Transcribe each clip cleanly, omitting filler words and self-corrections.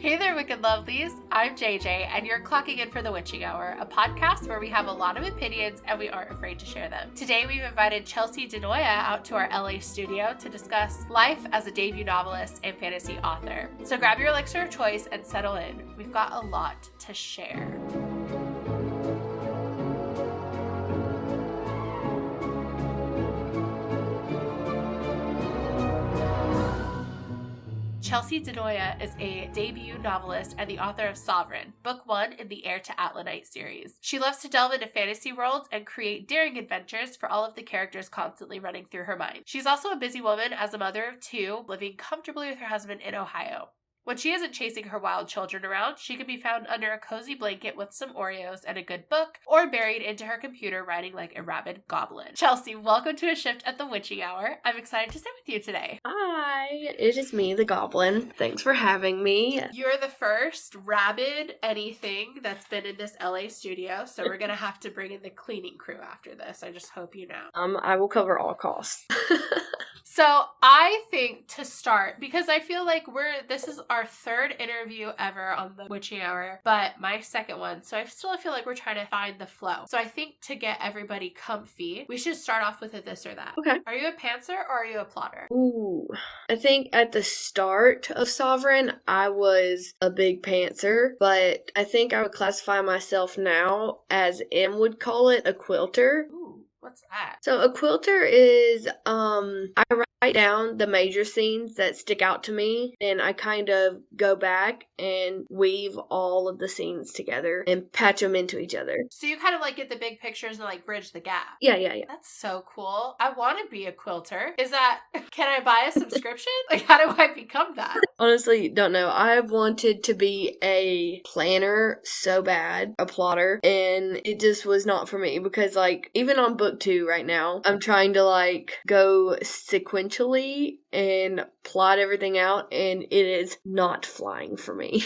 Hey there, Wicked Lovelies. I'm JJ, and you're clocking in for The Witching Hour, a podcast where we have a lot of opinions and we aren't afraid to share them. Today, we've invited Chelsie Denoia out to our LA studio to discuss life as a debut novelist and fantasy author. So grab your elixir of choice and settle in. We've got a lot to share. Chelsie Denoia is a debut novelist and the author of Sovereign, Book 1 in the Heir to Atlanite series. She loves to delve into fantasy worlds and create daring adventures for all of the characters constantly running through her mind. She's also a busy woman as a mother of two, living comfortably with her husband in Ohio. When she isn't chasing her wild children around, she can be found under a cozy blanket with some Oreos and a good book, or buried into her computer writing like a rabid goblin. Chelsie, welcome to a shift at the Witching Hour. I'm excited to sit with you today. Hi, it is me, the goblin. Thanks for having me. You're the first rabid anything that's been in this LA studio, so we're gonna have to bring in the cleaning crew after this. I just hope you know. I will cover all costs. So I think to start, because I feel like this is our third interview ever on the Witching Hour, but my second one. So I still feel like we're trying to find the flow. So I think to get everybody comfy, we should start off with a this or that. Okay. Are you a pantser or are you a plotter? Ooh, I think at the start of Sovereign, I was a big pantser, but I think I would classify myself now as M would call it, a quilter. Ooh. What's that? So a quilter is, I write down the major scenes that stick out to me, and I kind of go back and weave all of the scenes together and patch them into each other. So you kind of like get the big pictures and like bridge the gap. Yeah. That's so cool. I want to be a quilter. Can I buy a subscription? Like, how do I become that? Honestly, don't know. I've wanted to be a planner so bad, a plotter, and it just was not for me because, like, even on book 2 right now, I'm trying to, like, go sequentially and plot everything out, and it is not flying for me.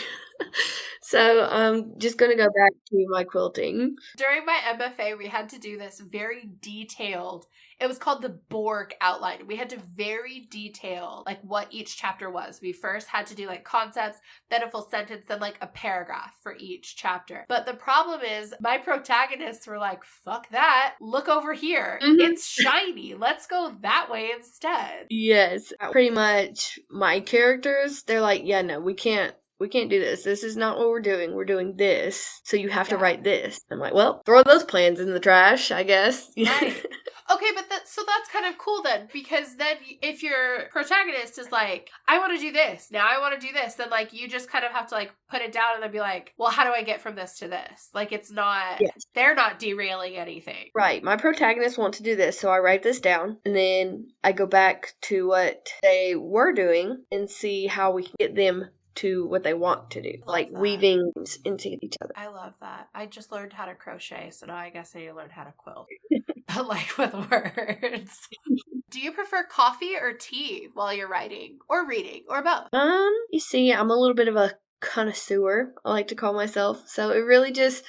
So I'm just going to go back to my quilting. During my MFA, we had to do this very detailed, it was called the Borg outline. We had to very detail like what each chapter was. We first had to do like concepts, then a full sentence, then like a paragraph for each chapter. But the problem is my protagonists were like, fuck that. Look over here. Mm-hmm. It's shiny. Let's go that way instead. Yes. Pretty much my characters, they're like, yeah, no, we can't do this. This is not what we're doing. We're doing this. So you have to write this. I'm like, well, throw those plans in the trash, I guess. Right. Okay, but that's kind of cool then, because then if your protagonist is like, I want to do this, now I want to do this, then like you just kind of have to like put it down and then be like, well, how do I get from this to this? Like it's not, They're not derailing anything. Right. My protagonist wants to do this, so I write this down and then I go back to what they were doing and see how we can get them to what they want to do, like weaving into each other. I love that. I just learned how to crochet, so now I guess I need to learn how to quilt. But like with words. Do you prefer coffee or tea while you're writing or reading or both? You see, I'm a little bit of a connoisseur, I like to call myself, so it really just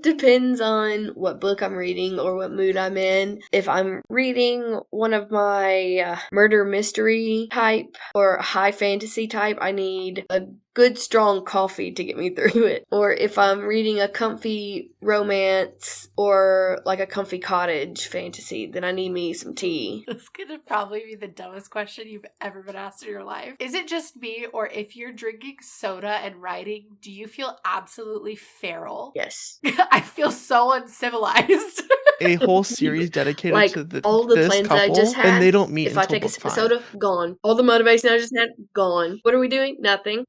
depends on what book I'm reading or what mood I'm in. If I'm reading one of my murder mystery type or high fantasy type, I need a good strong coffee to get me through it. Or if I'm reading a comfy romance or like a comfy cottage fantasy, then I need me some tea. This could probably be the dumbest question you've ever been asked in your life. Is it just me, or if you're drinking soda and writing, do you feel absolutely feral? Yes. I feel so uncivilized. A whole series dedicated like, to all the this plans couple, that I just had, and they don't meet if I until take a book sip of 5. soda, gone. All the motivation I just had, gone. What are we doing? Nothing.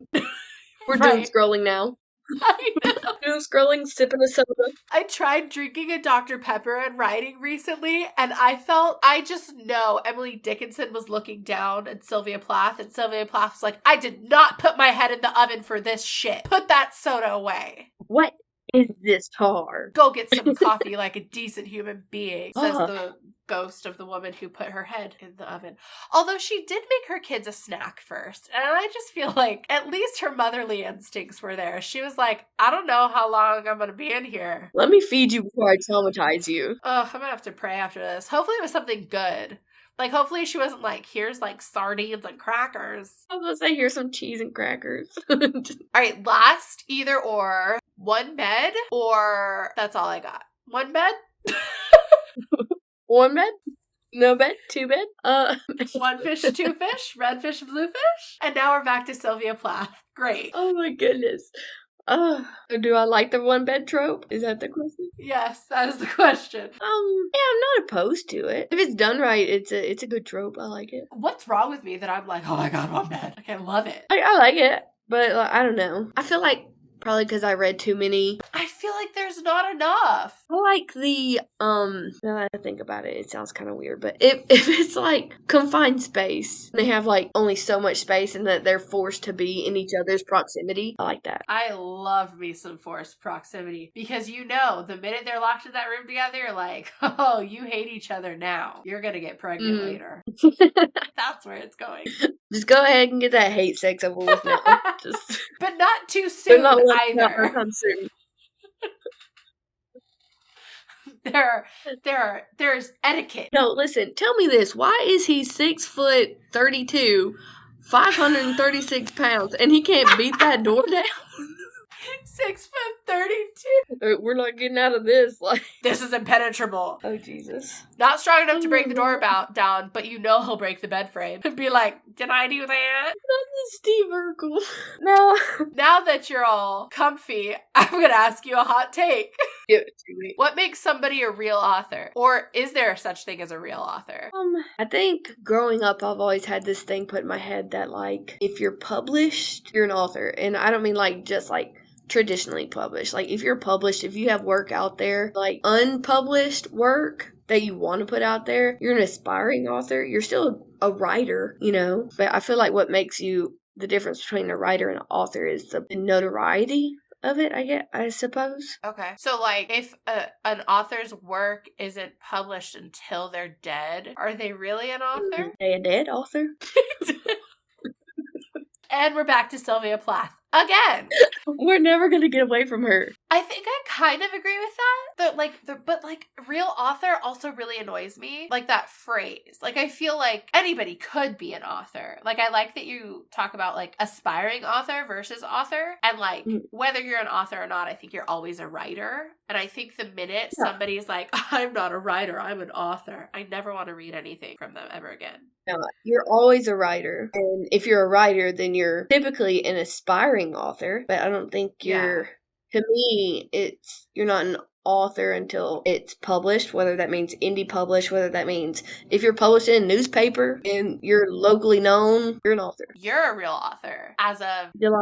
We're doom scrolling now. I know. Doom scrolling, sipping a soda. I tried drinking a Dr. Pepper and writing recently, and I just know Emily Dickinson was looking down at Sylvia Plath, and Sylvia Plath was like, I did not put my head in the oven for this shit. Put that soda away. What is this tar? Go get some coffee like a decent human being, says the ghost of the woman who put her head in the oven. Although she did make her kids a snack first. And I just feel like at least her motherly instincts were there. She was like, I don't know how long I'm going to be in here. Let me feed you before I traumatize you. Oh, I'm going to have to pray after this. Hopefully it was something good. Like, hopefully she wasn't like, here's like sardines and crackers. I was gonna say, here's some cheese and crackers. All right, last either or. One bed or that's all I got. One bed? One bed? No bed? Two bed? One fish, two fish, red fish, blue fish. And now we're back to Sylvia Plath. Great. Oh my goodness. Do I like the one bed trope? Is that the question? Yes, that is the question. Yeah, I'm not opposed to it. If it's done right, it's a good trope. I like it. What's wrong with me that I'm like, oh my god, one bed? Like, I love it. I like it, but I don't know. I feel like probably because I read too many. I feel like there's not enough. I like the, now that I think about it, it sounds kind of weird, but if it's like confined space, they have like only so much space and that they're forced to be in each other's proximity, I like that. I love me some forced proximity because the minute they're locked in that room together, you're like, oh, you hate each other now. You're gonna get pregnant later. That's where it's going. Just go ahead and get that hate sex over with now. But not too soon not either. soon. There's etiquette. No, listen, tell me this. Why is he 6'32", 536 pounds, and he can't beat that door down? 6'32". We're not getting out of this. Like, this is impenetrable. Oh, Jesus. Not strong enough to break the door down, but he'll break the bed frame. And be like, did I do that? Not the Steve Urkel. No. Now that you're all comfy, I'm going to ask you a hot take. Give it to me. What makes somebody a real author? Or is there such thing as a real author? I think growing up, I've always had this thing put in my head that, like, if you're published, you're an author. And I don't mean, like, just, like, traditionally published. Like, if you're published, if you have work out there, like unpublished work that you want to put out there, you're an aspiring author. You're still a writer, but I feel like what makes the difference between a writer and an author is the notoriety of it, I suppose. Okay. So, like, if an author's work isn't published until they're dead, are they really an author? Are they a dead author? And we're back to Sylvia Plath. Again. We're never going to get away from her. I think I kind of agree with that. But real author also really annoys me. Like, that phrase. Like, I feel like anybody could be an author. Like, I like that you talk about, like, aspiring author versus author. And, like, whether you're an author or not, I think you're always a writer. And I think the minute somebody's like, I'm not a writer, I'm an author, I never want to read anything from them ever again. No, you're always a writer. And if you're a writer, then you're typically an aspiring author. But I don't think to me, you're not an author until it's published, whether that means indie published, whether that means if you're published in a newspaper and you're locally known, you're an author. You're a real author as of July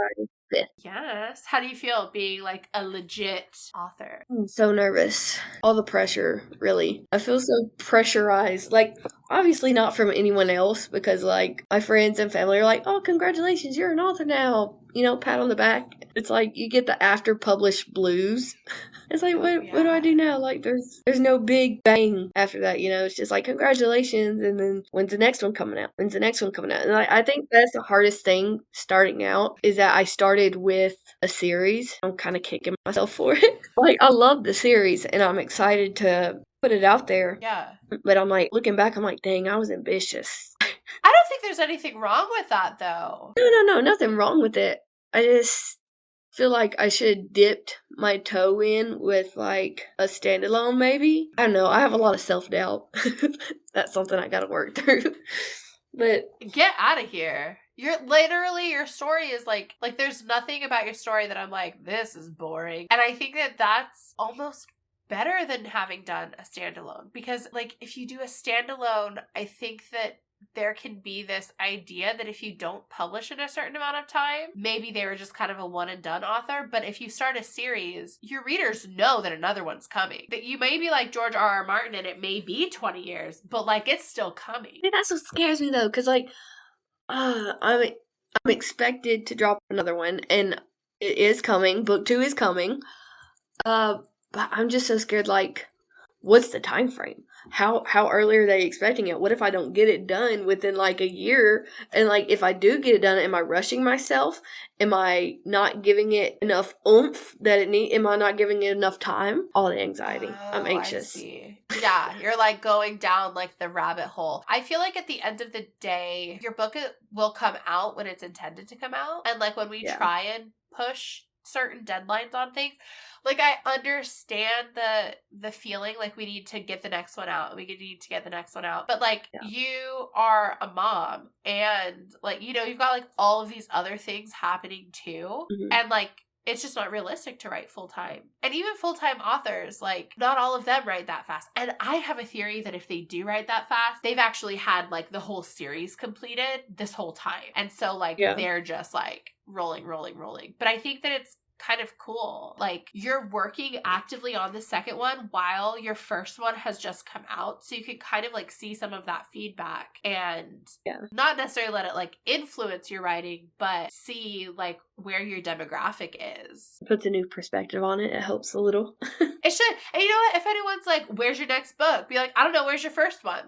5th. Yes. How do you feel being like a legit author? I'm so nervous. All the pressure, really. I feel so pressurized. Like, obviously not from anyone else, because, like, my friends and family are like, oh, congratulations, you're an author now. Pat on the back. It's like you get the after-published blues. It's like, what do I do now? Like, there's no big bang after that, It's just like, congratulations, and then when's the next one coming out? When's the next one coming out? And I think that's the hardest thing starting out, is that I started with a series. I'm kind of kicking myself for it. Like, I love the series, and I'm excited to put it out there. Yeah. But I'm like, looking back, I'm like, dang, I was ambitious. I don't think there's anything wrong with that, though. No, nothing wrong with it. I just feel like I should have dipped my toe in with, like, a standalone, maybe. I don't know. I have a lot of self-doubt. That's something I gotta work through. But get out of here. Your story is like there's nothing about your story that I'm like, this is boring. And I think that that's almost better than having done a standalone. Because, like, if you do a standalone, I think that there can be this idea that if you don't publish in a certain amount of time, maybe they were just kind of a one and done author. But if you start a series, your readers know that another one's coming. That you may be like George R.R. Martin and it may be 20 years, but, like, it's still coming. I mean, that's what scares me, though, because, like, I'm expected to drop another one, and it is coming. Book 2 is coming. But I'm just so scared, like, what's the time frame? How early are they expecting it? What if I don't get it done within like a year? And like if I do get it done, am I rushing myself? Am I not giving it enough oomph that it need? Am I not giving it enough time? All the anxiety. I'm anxious. I see. Yeah, you're like going down like the rabbit hole. I feel like at the end of the day, your book will come out when it's intended to come out. And like when we try and push certain deadlines on things, like I understand the feeling like we need to get the next one out. We need to get the next one out. But like you are a mom and like, you know, you've got like all of these other things happening too. Mhm. And like it's just not realistic to write full-time. And even full-time authors, like not all of them write that fast. And I have a theory that if they do write that fast, they've actually had like the whole series completed this whole time. And so like they're just like rolling. But I think that it's kind of cool. Like you're working actively on the second one while your first one has just come out. So you can kind of like see some of that feedback and not necessarily let it like influence your writing, but see like where your demographic is. Puts a new perspective on it. It helps a little. It should. And you know what? If anyone's like, where's your next book? Be like, I don't know, where's your first one?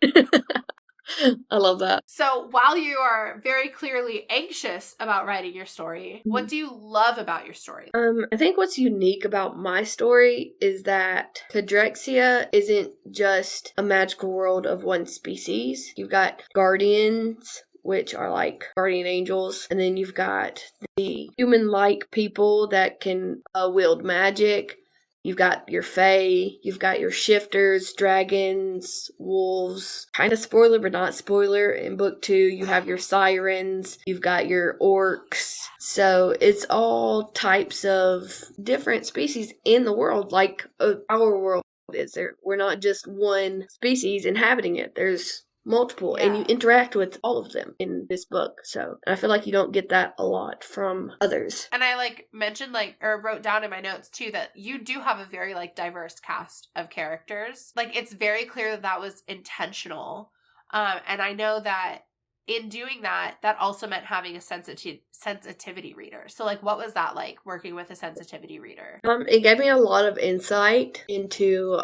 I love that. So while you are very clearly anxious about writing your story, what do you love about your story? I think what's unique about my story is that Kadrexia isn't just a magical world of one species. You've got guardians, which are like guardian angels, and then you've got the human-like people that can wield magic. You've got your fae, you've got your shifters, dragons, wolves. Kind of spoiler, but not spoiler. In book 2, you have your sirens, you've got your orcs. So it's all types of different species in the world, like our world is. We're not just one species inhabiting it. There's multiple, and you interact with all of them in this book. So I feel like you don't get that a lot from others. And I like mentioned like, or wrote down in my notes too, that you do have a very like diverse cast of characters. Like it's very clear that was intentional. And I know that in doing that, that also meant having a sensitivity reader. So like, what was that like working with a sensitivity reader? It gave me a lot of insight into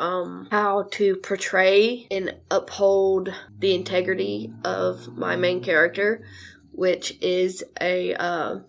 how to portray and uphold the integrity of my main character, which is a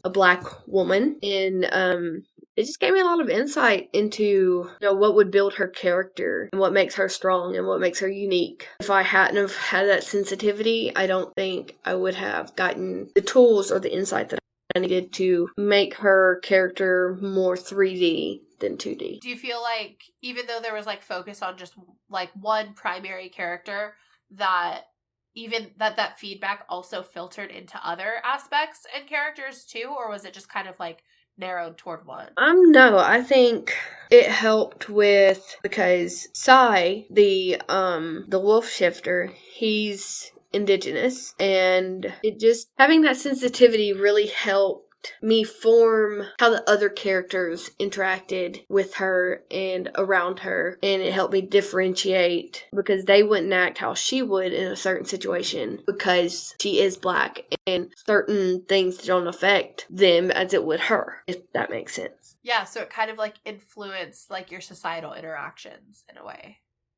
Black woman. And it just gave me a lot of insight into, what would build her character and what makes her strong and what makes her unique. If I hadn't have had that sensitivity, I don't think I would have gotten the tools or the insight that I needed to make her character more 3D than 2D. Do you feel like even though there was like focus on just like one primary character, that even that feedback also filtered into other aspects and characters too? Or was it just kind of like narrowed toward one? No, I think it helped because Sai, the wolf shifter, he's indigenous, and it just having that sensitivity really helped me form how the other characters interacted with her and around her, and it helped me differentiate because they wouldn't act how she would in a certain situation because she is Black and certain things don't affect them as it would her, if that makes sense. Yeah, so it kind of like influenced like your societal interactions in a way.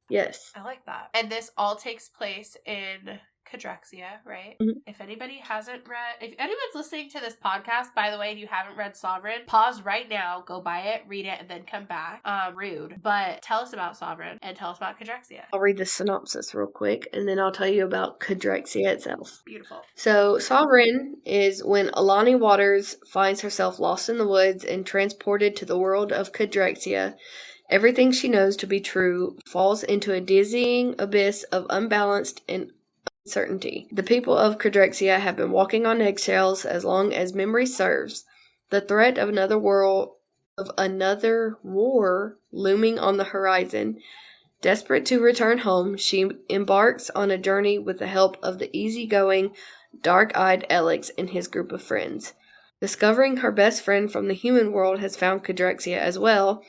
Yes. I like that. And this all takes place in Kadrexia, right? Mm-hmm. If anybody hasn't read, if anyone's listening to this podcast, by the way, and you haven't read Sovereign, pause right now, go buy it, read it, and then come back. Rude. But tell us about Sovereign and tell us about Kadrexia. I'll read the synopsis real quick, and then I'll tell you about Kadrexia itself. Beautiful. So, Sovereign is when Alani Waters finds herself lost in the woods and transported to the world of Kadrexia. Everything she knows to be true falls into a dizzying abyss of unbalanced and uncertainty. The people of Kadrexia have been walking on eggshells as long as memory serves. The threat of another war looming on the horizon. Desperate to return home, she embarks on a journey with the help of the easygoing, dark-eyed Elix and his group of friends. Discovering her best friend from the human world has found Kadrexia as well,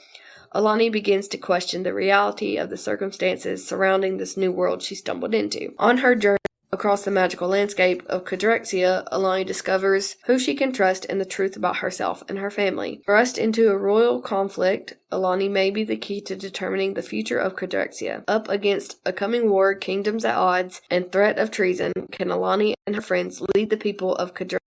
Alani begins to question the reality of the circumstances surrounding this new world she stumbled into. On her journey, Across the magical landscape of Kadrexia, Alani discovers who she can trust and the truth about herself and her family. Thrust into a royal conflict, Alani may be the key to determining the future of Kadrexia. Up against a coming war, kingdoms at odds, and threat of treason, can Alani and her friends lead the people of Kadrexia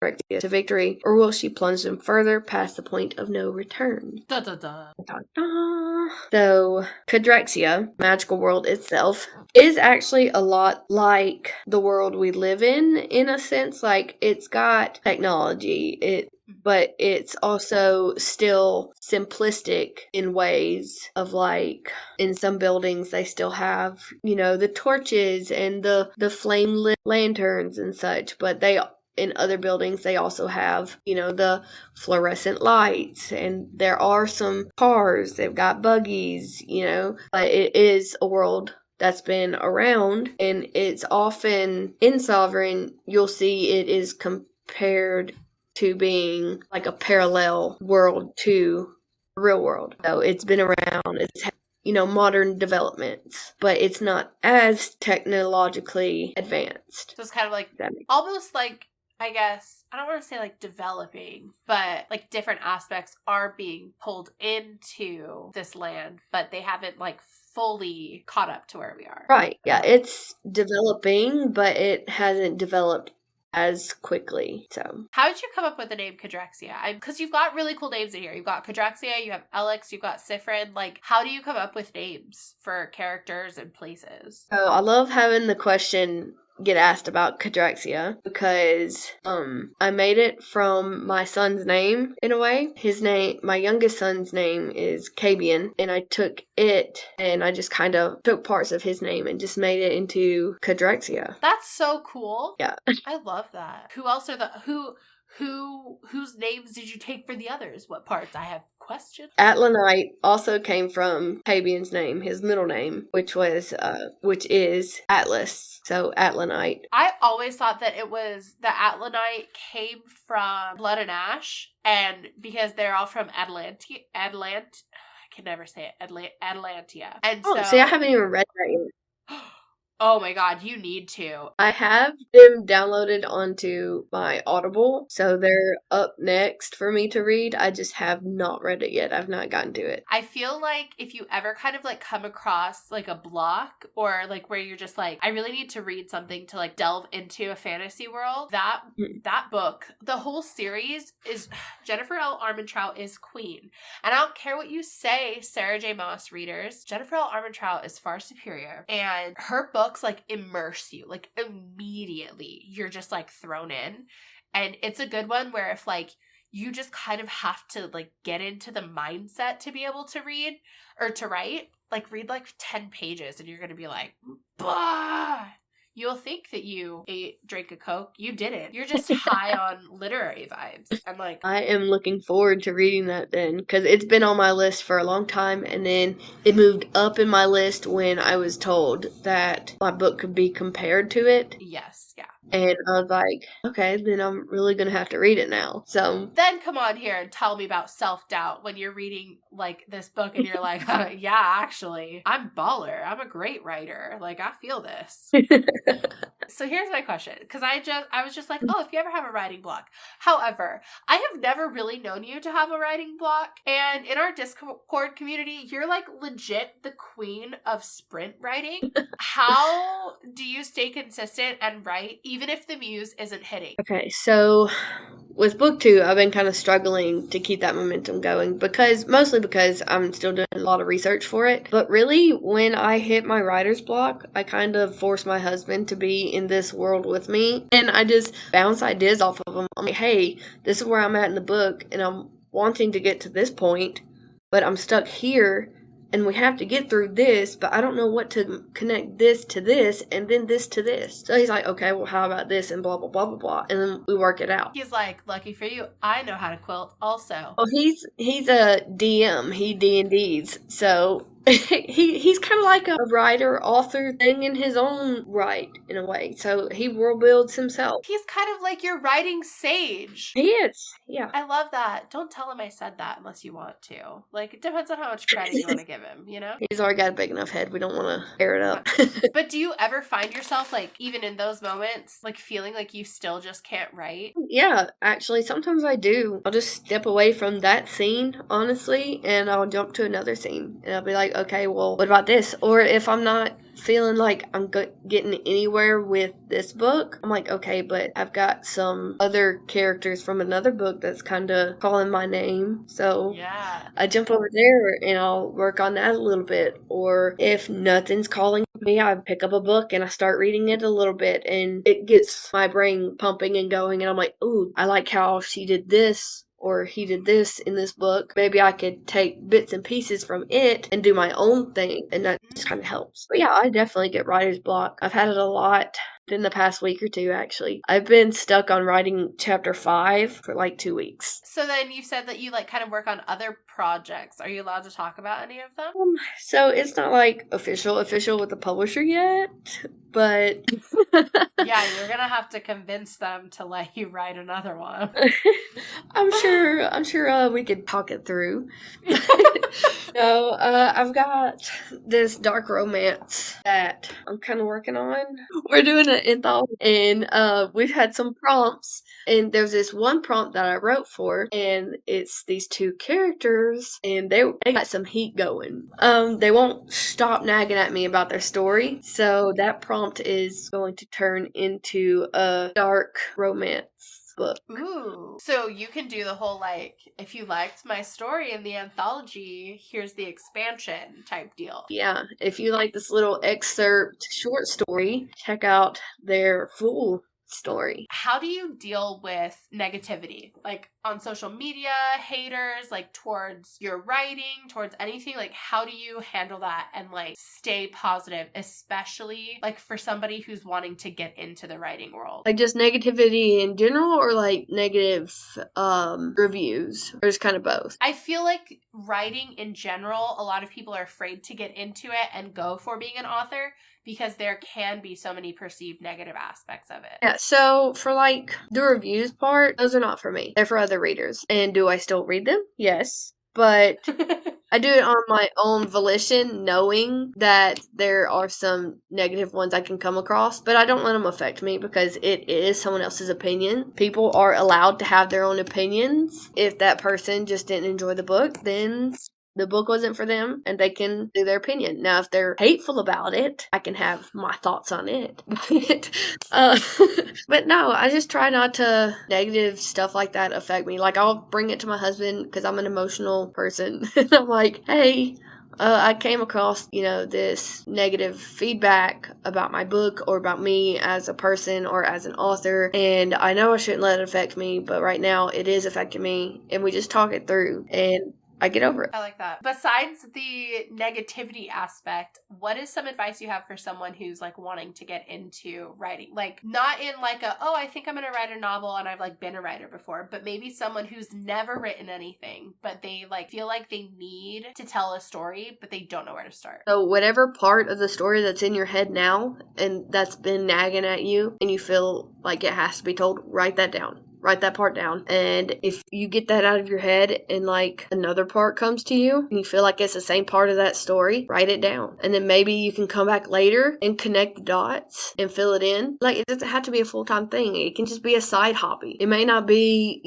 to victory, or will she plunge them further past the point of no return? Da da da. Dun, dun. So, Kadrexia, magical world itself, is actually a lot like the world we live in a sense. Like, it's got technology, but it's also still simplistic in ways of, like, in some buildings they still have, the torches and the flame lit lanterns and such, but in other buildings they also have, the fluorescent lights, and there are some cars, they've got buggies, but it is a world that's been around, and it's often in Sovereign, you'll see it is compared to being like a parallel world to the real world. So it's been around, it's modern developments, but it's not as technologically advanced. So it's kind of like, almost like, I guess, I don't want to say like developing, but like different aspects are being pulled into this land, but they haven't like fully caught up to where we are. Right. Yeah, it's developing, but it hasn't developed as quickly. So how did you come up with the name Kadrexia? Because you've got really cool names in here. You've got Kadrexia, you have Elix, you've got Sifrin. Like, how do you come up with names for characters and places? Oh, I love having the question get asked about Kadrexia because I made it from my son's name in a way. My youngest son's name is Kabian, and I took it and I just kind of took parts of his name and just made it into Kadrexia. That's so cool. Yeah. I love that. Who else are whose names did you take for the others? What parts? I have questions. Atlanite also came from Kabian's name, his middle name, which is Atlas. So Atlanite. I always thought that it was the Atlanite came from Blood and Ash, and because they're all from I can never say it. Atlantia. And see, I haven't even read that yet. Oh my god, you need to. I have them downloaded onto my Audible, so they're up next for me to read. I just have not read it yet. I've not gotten to it. I feel like if you ever kind of like come across like a block or like where you're just like, I really need to read something to like delve into a fantasy world, that book, the whole series is Jennifer L. Armentrout is queen. And I don't care what you say, Sarah J. Maas readers, Jennifer L. Armentrout is far superior. And her books like immerse you, like immediately you're just like thrown in. And it's a good one where if like you just kind of have to like get into the mindset to be able to read or to write, like read like 10 pages and you're gonna be like, bah! You'll think that you drank a Coke. You didn't. You're just high on literary vibes. I'm like, I am looking forward to reading that then, because it's been on my list for a long time, and then it moved up in my list when I was told that my book could be compared to it. yes, yeah. And I was like, okay, then I'm really going to have to read it now. So then come on here and tell me about self-doubt when you're reading like this book and you're like, yeah, actually, I'm baller. I'm a great writer. Like, I feel this. So here's my question, because I was just like, oh, if you ever have a writing block. However, I have never really known you to have a writing block, and in our Discord community, you're like legit the queen of sprint writing. How do you stay consistent and write even if the muse isn't hitting? Okay, so with book 2, I've been kind of struggling to keep that momentum going mostly because I'm still doing a lot of research for it. But really, when I hit my writer's block, I kind of force my husband to be in this world with me, and I just bounce ideas off of him. I'm like, hey, this is where I'm at in the book, and I'm wanting to get to this point, but I'm stuck here, and we have to get through this, but I don't know what to connect this to this, and then this to this. So he's like, okay, well, how about this, and blah, blah, blah, blah, blah, and then we work it out. He's like, lucky for you, I know how to quilt also. Well, he's a DM. He D&Ds, so he's kind of like a writer, author thing in his own right, in a way. So he world builds himself. He's kind of like your writing sage. He is, yeah. I love that. Don't tell him I said that unless you want to. Like, it depends on how much credit you want to give him, you know? He's already got a big enough head. We don't want to air it up. But do you ever find yourself, like, even in those moments, like, feeling like you still just can't write? Yeah, actually, sometimes I do. I'll just step away from that scene, honestly, and I'll jump to another scene. And I'll be like, okay, well, what about this? Or if I'm not feeling like I'm getting anywhere with this book, I'm like, okay, but I've got some other characters from another book that's kind of calling my name. So yeah, I jump over there and I'll work on that a little bit. Or if nothing's calling me, I pick up a book and I start reading it a little bit, and it gets my brain pumping and going, and I'm like, ooh, I like how she did this, or he did this in this book. Maybe I could take bits and pieces from it and do my own thing, and that just kind of helps. But yeah, I definitely get writer's block. I've had it a lot in the past week or two, actually. I've been stuck on writing chapter 5 for like 2 weeks. So then you said that you like kind of work on other projects. Are you allowed to talk about any of them? So it's not like official with the publisher yet, but yeah, you're gonna have to convince them to let you write another one. I'm sure we could talk it through. No, I've got this dark romance that I'm kind of working on. We're doing an anthology, and we've had some prompts, and there's this one prompt that I wrote for, and it's these two characters, and they got some heat going. They won't stop nagging at me about their story, so that prompt is going to turn into a dark romance book. Ooh. So you can do the whole, like, if you liked my story in the anthology, here's the expansion type deal. Yeah, if you like this little excerpt short story, check out their full story. How do you deal with negativity? Like on social media, haters, like towards your writing, towards anything? Like how do you handle that and like stay positive, especially like for somebody who's wanting to get into the writing world? Like just negativity in general, or like negative reviews, or just kind of both? I feel like writing in general, a lot of people are afraid to get into it and go for being an author because there can be so many perceived negative aspects of it. Yeah, so for like the reviews part, those are not for me. They're for other readers. And do I still read them? Yes. But I do it on my own volition, knowing that there are some negative ones I can come across, but I don't let them affect me because it is someone else's opinion. People are allowed to have their own opinions. If that person just didn't enjoy the book, then the book wasn't for them, and they can do their opinion. Now, if they're hateful about it, I can have my thoughts on it. But no, I just try not to negative stuff like that affect me. Like, I'll bring it to my husband because I'm an emotional person. And I'm like, hey, I came across, this negative feedback about my book or about me as a person or as an author, and I know I shouldn't let it affect me, but right now it is affecting me, and we just talk it through, and I get over it. I like that. Besides the negativity aspect, what is some advice you have for someone who's like wanting to get into writing? Like not in like I think I'm going to write a novel and I've like been a writer before, but maybe someone who's never written anything, but they like feel like they need to tell a story, but they don't know where to start. So whatever part of the story that's in your head now and that's been nagging at you and you feel like it has to be told, write that down. Write that part down. And if you get that out of your head and like another part comes to you and you feel like it's the same part of that story, write it down. And then maybe you can come back later and connect the dots and fill it in. Like it doesn't have to be a full-time thing. It can just be a side hobby. It may not be,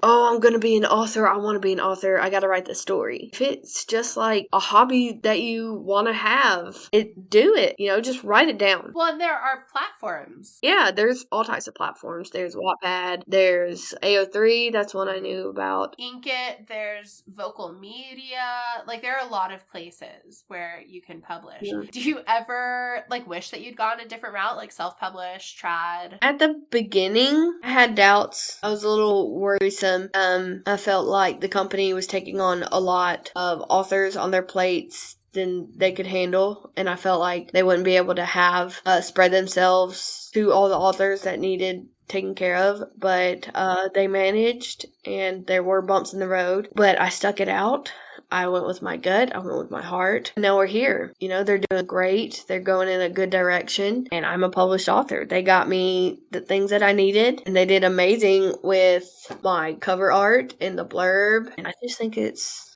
I'm going to be an author. I want to be an author. I got to write this story. If it's just like a hobby that you want to have, do it. Just write it down. Well, and there are platforms. Yeah, there's all types of platforms. There's Wattpad. There's AO3, that's one I knew about. Inkit, there's Vocal Media. Like, there are a lot of places where you can publish. Yeah. Do you ever, wish that you'd gone a different route, like self-publish, trad? At the beginning, I had doubts. I was a little worrisome. I felt like the company was taking on a lot of authors on their plates than they could handle, and I felt like they wouldn't be able to have spread themselves to all the authors that needed taken care of, but they managed, and there were bumps in the road, but I stuck it out. I went with my gut. I went with my heart. Now we're here. You know, they're doing great. They're going in a good direction. And I'm a published author. They got me the things that I needed. And they did amazing with my cover art and the blurb. And I just think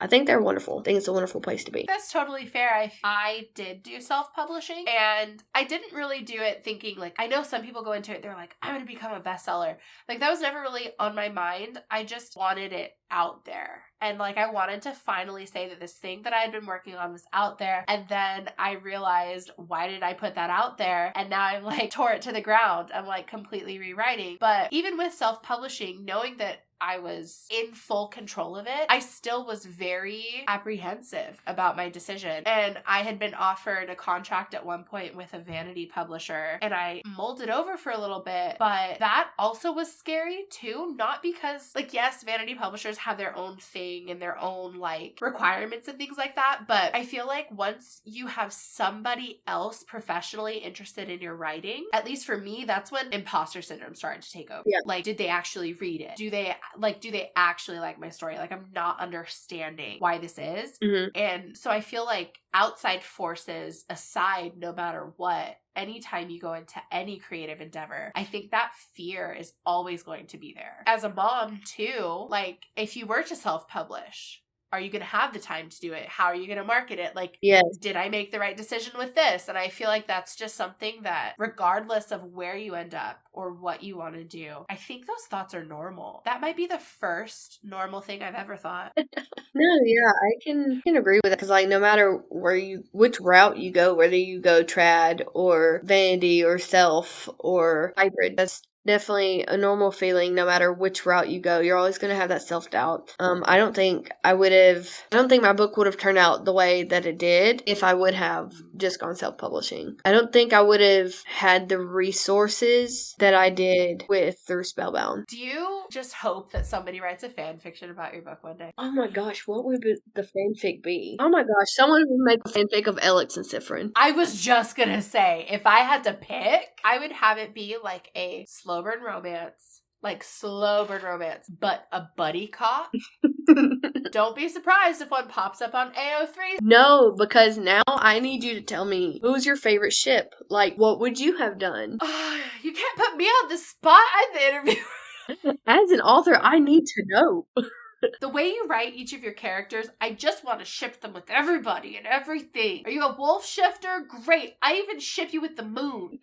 I think they're wonderful. I think it's a wonderful place to be. That's totally fair. I did do self-publishing, and I didn't really do it thinking, like, I know some people go into it, they're like, I'm going to become a bestseller. Like, that was never really on my mind. I just wanted it out there. And like, I wanted to finally say that this thing that I had been working on was out there. And then I realized, why did I put that out there? And now I'm like, tore it to the ground. I'm like completely rewriting. But even with self-publishing, knowing that I was in full control of it, I still was very apprehensive about my decision. And I had been offered a contract at one point with a vanity publisher, and I mulled it over for a little bit, but that also was scary too. Not because, like, yes, vanity publishers have their own thing and their own like requirements and things like that, but I feel like once you have somebody else professionally interested in your writing, at least for me, that's when imposter syndrome started to take over. Yeah. Like, did they actually read it? Do they actually like my story? Like, I'm not understanding why this is. Mm-hmm. And so I feel like outside forces aside, no matter what, anytime you go into any creative endeavor, I think that fear is always going to be there. As a mom too, like, if you were to self-publish, are you going to have the time to do it? How are you going to market it? Like, yes. Did I make the right decision with this? And I feel like that's just something that, regardless of where you end up or what you want to do, I think those thoughts are normal. That might be the first normal thing I've ever thought. No, yeah, I can agree with it. Because, like, no matter which route you go, whether you go trad or vanity or self or hybrid, that's definitely a normal feeling. No matter which route you go, you're always going to have that self-doubt. I don't think my book would have turned out the way that it did if I would have just gone self-publishing. I don't think I would have had the resources that I did through Spellbound. Do you just hope that somebody writes a fan fiction about your book one day? Oh my gosh, what would the fanfic be? Oh my gosh, someone would make a fanfic of Elix and Sifrin. I was just gonna say, if I had to pick, I would have it be like a slow burn romance, but a buddy cop. Don't be surprised if one pops up on AO3. No, because now I need you to tell me, who's your favorite ship? Like, what would you have done? You can't put me on the spot at the interview. As an author, I need to know. The way you write each of your characters, I just want to ship them with everybody and everything. Are you a wolf shifter? Great. I even ship you with the moon.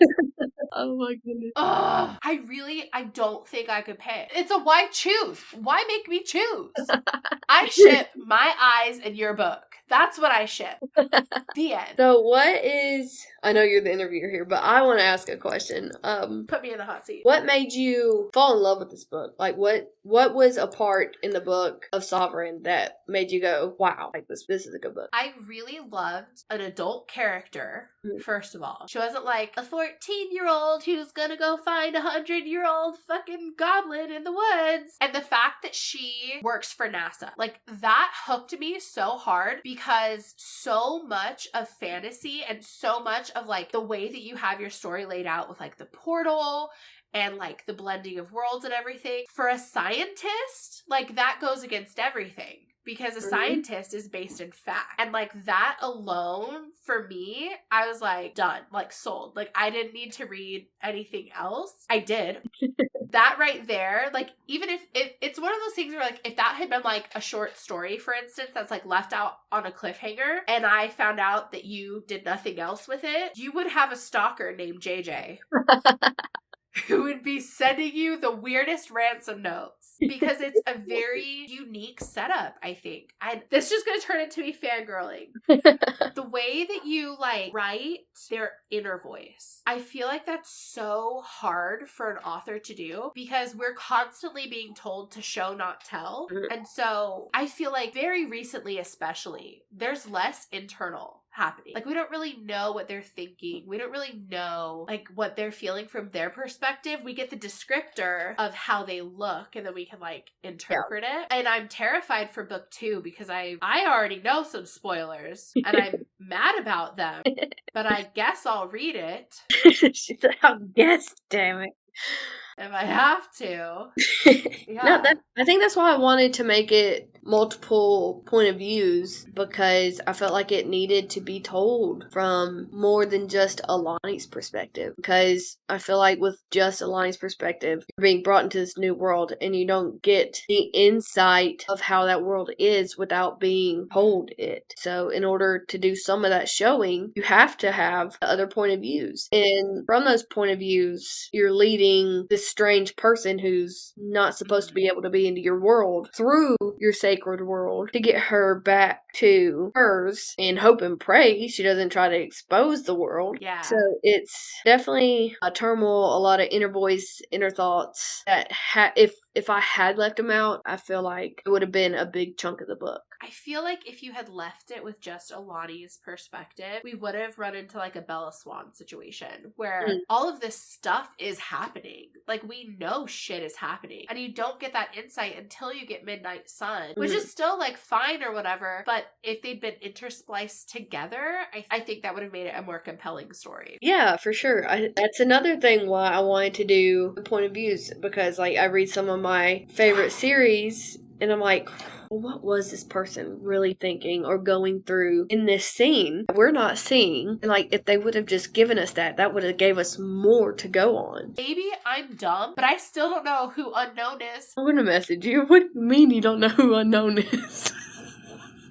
Oh my goodness. I don't think I could pick. It's a why choose? Why make me choose? I ship my eyes and your book. That's what I ship. The end. So I know you're the interviewer here, but I want to ask a question. Put me in the hot seat. What made you fall in love with this book? Like, what was a part in the book of Sovereign that made you go, wow, like this is a good book? I really loved an adult character, first of all. She wasn't like a 14-year-old who's gonna go find a 100-year-old fucking goblin in the woods. And the fact that she works for NASA, like, that hooked me so hard, because so much of fantasy and so much of like the way that you have your story laid out with like the portal and like the blending of worlds and everything, for a scientist, like, that goes against everything. Because a scientist is based in fact. And like, that alone, for me, I was like, done, like, sold. Like, I didn't need to read anything else. I did. That right there, like, even if it's one of those things where, like, if that had been like a short story, for instance, that's like left out on a cliffhanger, and I found out that you did nothing else with it, you would have a stalker named JJ. Who would be sending you the weirdest ransom notes, because it's a very unique setup, I think. This is just going to turn into me fangirling. The way that you like write their inner voice, I feel like that's so hard for an author to do, because we're constantly being told to show, not tell. And so I feel like very recently, especially, there's less internal happening. Like, we don't really know what they're thinking. We don't really know like what they're feeling from their perspective. We get the descriptor of how they look, and then we can like interpret it. And I'm terrified for book 2, because I already know some spoilers and I'm mad about them, but I guess I'll read it. She's like, I guess, damn it. If I have to. Yeah. No, I think that's why I wanted to make it multiple point of views, because I felt like it needed to be told from more than just Alani's perspective. Because I feel like with just Alani's perspective, you're being brought into this new world and you don't get the insight of how that world is without being told it. So in order to do some of that showing, you have to have the other point of views. And from those point of views, you're leading this strange person who's not supposed to be able to be into your world through your sacred world to get her back to hers, and hope and pray she doesn't try to expose the world. Yeah. So it's definitely a turmoil, a lot of inner voice, inner thoughts that if I had left them out, I feel like it would have been a big chunk of the book. I feel like if you had left it with just Alani's perspective, we would have run into like a Bella Swan situation where all of this stuff is happening. Like, we know shit is happening. And you don't get that insight until you get Midnight Sun, which is still like fine or whatever. But if they'd been interspliced together, I think that would have made it a more compelling story. Yeah, for sure. That's another thing why I wanted to do the point of views, because like I read some of my favorite series and I'm like, well, what was this person really thinking or going through in this scene we're not seeing? And like, if they would have just given us that would have gave us more to go on. Maybe I'm dumb, but I still don't know who Unknown is. I'm gonna message you. What do you mean you don't know who Unknown is?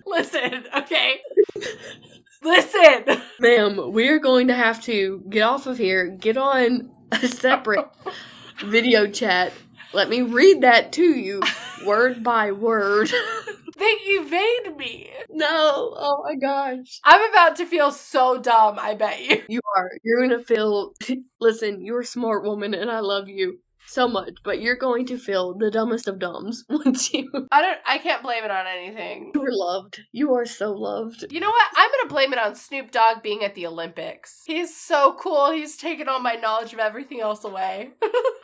Listen, okay? Listen! Ma'am, we are going to have to get off of here, get on a separate video chat. Let me read that to you, word by word. They evade me. No, oh my gosh. I'm about to feel so dumb, I bet you. You are. You're gonna feel, listen, you're a smart woman and I love you so much, but you're going to feel the dumbest of dumbs once you... I can't blame it on anything. You are loved. You are so loved. You know what? I'm gonna blame it on Snoop Dogg being at the Olympics. He's so cool. He's taken all my knowledge of everything else away.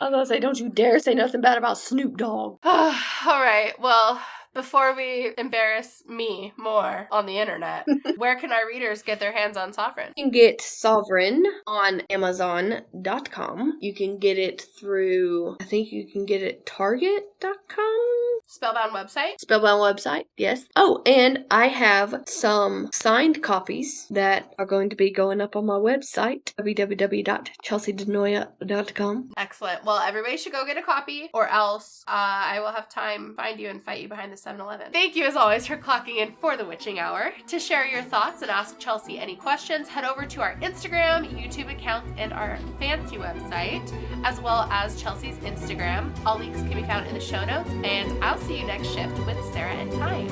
I was gonna say, don't you dare say nothing bad about Snoop Dogg. Alright, well... Before we embarrass me more on the internet, where can our readers get their hands on Sovereign? You can get Sovereign on Amazon.com. You can get it through, I think you can get it Target.com. Spellbound website? Spellbound website, yes. Oh, and I have some signed copies that are going to be going up on my website, www.chelsiedenoia.com. Excellent. Well, everybody should go get a copy, or else I will have time find you and fight you behind the 7-Eleven. Thank you as always for clocking in for the Witching Hour. To share your thoughts and ask Chelsie any questions, head over to our Instagram, YouTube account, and our fancy website, as well as Chelsea's Instagram. All links can be found in the show notes, and I'll see you next shift with Sarah and Time.